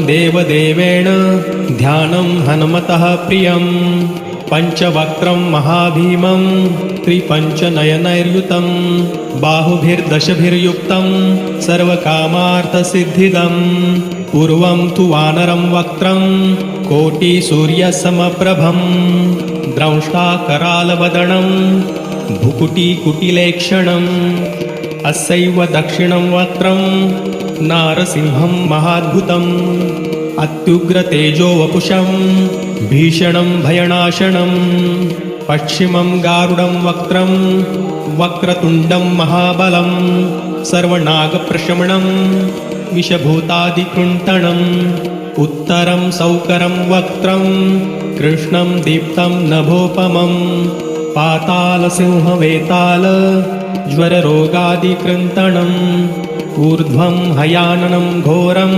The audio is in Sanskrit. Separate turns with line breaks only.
देवदेवेन ध्यानं हनुमतः प्रियं पञ्चवक्त्रं महाभीमं त्रिपञ्चनयनैर्युतं बाहुभिर्दशभिर्युक्तं सर्वकामार्थसिद्धिदं पूर्वं तु वानरं वक्त्रं कोटिसूर्यसमप्रभं द्रंष्टाकरालवदनं भुकुटिकुटिलेक्षणम् अस्यैव दक्षिणं वक्त्रं नारसिंहं महाद्भुतम् अत्युग्रतेजो वपुषं भीषणं भयनाशनं पश्चिमं गारुडं वक्त्रं वक्रतुण्डं महाबलं सर्वनागप्रशमनं विषभूतादिकृन्तणम् उत्तरं सौकरं वक्त्रं कृष्णं दीप्तं नभोपमं पातालसिंहवेताल ज्वररोगादिकृन्तणम् ऊर्ध्वं हयाननं घोरं